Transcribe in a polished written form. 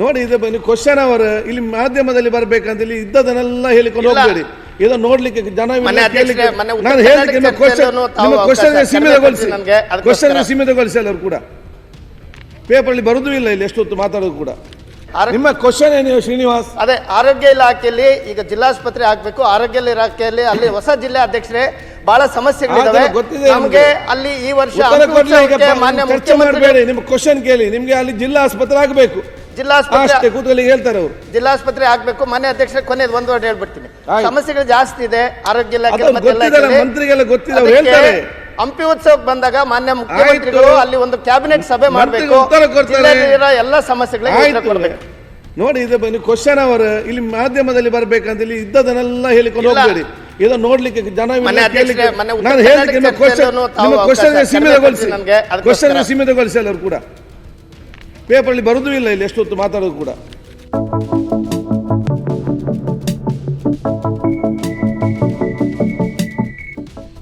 ನೋಡಿ ಇದು ನೀವು ಕ್ವಶನ್ ಅವರ್ ಇಲ್ಲಿ ಮಾಧ್ಯಮದಲ್ಲಿ ಬರ್ಬೇಕಂತ ಇಲ್ಲಿ ಇದ್ದದನ್ನೆಲ್ಲ ಹೇಳಿಕೊಂಡು ಹೋಗ್ಬೇಡಿ. ಇದೋ ನೋಡ್ಲಿಕ್ಕೆ ಜನ ನಾನು ಹೇಳಿಕ್ಕೆ ನಿಮ್ಮ ಕ್ವಶನ್ ಸೀಮಿತಗೊಳಿಸಿ ಎಲ್ಲರೂ ಕೂಡ ಪೇಪರ್ ಅಲ್ಲಿ ಬರುವುದೂ ಇಲ್ಲ ಇಲ್ಲಿ ಎಷ್ಟೊತ್ತು ಮಾತಾಡೋದು ಕೂಡ. ನಿಮ್ಮ ಕ್ವಶನ್ ಏನು ಶ್ರೀನಿವಾಸ್? ಅದೇ ಆರೋಗ್ಯ ಇಲಾಖೆಯಲ್ಲಿ ಈಗ ಜಿಲ್ಲಾಸ್ಪತ್ರೆ ಆಗ್ಬೇಕು, ಆರೋಗ್ಯ ಇಲಾಖೆಯಲ್ಲಿ ಅಲ್ಲಿ ಹೊಸ ಜಿಲ್ಲೆ ಅಧ್ಯಕ್ಷರೇ ಬಹಳ ಸಮಸ್ಯೆಗಳಿದಾವೆ ನಮಗೆ. ಅಲ್ಲಿ ಈ ವರ್ಷ ಮಾನ್ಯ ಮುಖ್ಯಮಂತ್ರಿ ನಿಮ್ಮ ಕ್ವಶನ್ ಕೇಳಿ, ನಿಮ್ಗೆ ಅಲ್ಲಿ ಜಿಲ್ಲಾ ಆಸ್ಪತ್ರೆ ಆಗಬೇಕು, ಜಿಲ್ಲಾಸ್ಪತ್ರೆ ಕೂತ್ಕೊಳ್ಳಿ ಹೇಳ್ತಾರೆ ಅವರು. ಜಿಲ್ಲಾಸ್ಪತ್ರೆ ಆಗ್ಬೇಕು. ಮಾನ್ಯ ಅಧ್ಯಕ್ಷರೇ ಕೊನೆಯದು ಒಂದು ವರ್ಡ್ ಹೇಳ್ಬಿಡ್ತೀನಿ. ಸಮಸ್ಯೆಗಳು ಜಾಸ್ತಿ ಇದೆ ಆರೋಗ್ಯ ಇಲಾಖೆ, ಮಂತ್ರಿಗೆಲ್ಲ ಗೊತ್ತಿದೆ ಹೇಳ್ತಾರೆ. ಹಂಪಿ ಉತ್ಸವಕ್ಕೆ ಬಂದಾಗ ಮಾನ್ಯ ಮುಖ್ಯಮಂತ್ರಿಗಳು ಅಲ್ಲಿ ಒಂದು ಕ್ಯಾಬಿನೆಟ್ ಸಭೆ ಮಾಡಬೇಕು, ಎಲ್ಲ ಸಮಸ್ಯೆಗಳಿಗೆ ಕೊಡಬೇಕು. ನೋಡಿ ಇದು ನೀವು ಕ್ವಶನ್ ಅವರ್ ಇಲ್ಲಿ ಮಾಧ್ಯಮದಲ್ಲಿ ಬರ್ಬೇಕಂತ ಇಲ್ಲಿ ಇದ್ದದನ್ನೆಲ್ಲ ಹೇಳಿಕೊಂಡು ಹೋಗ್ಬೇಡಿ. ಇದೋ ನೋಡ್ಲಿಕ್ಕೆ ಜನ ನಾನು ಹೇಳಿಕ್ಕೆ ನಿಮ್ಮ ಕ್ವಶನ್ ಸೀಮಿತಗೊಳಿಸಿ ಎಲ್ಲರೂ ಕೂಡ ಪೇಪರ್ ಅಲ್ಲಿ ಬರುವುದೂ ಇಲ್ಲ ಇಲ್ಲಿ ಎಷ್ಟೊತ್ತು ಮಾತಾಡೋದು ಕೂಡ.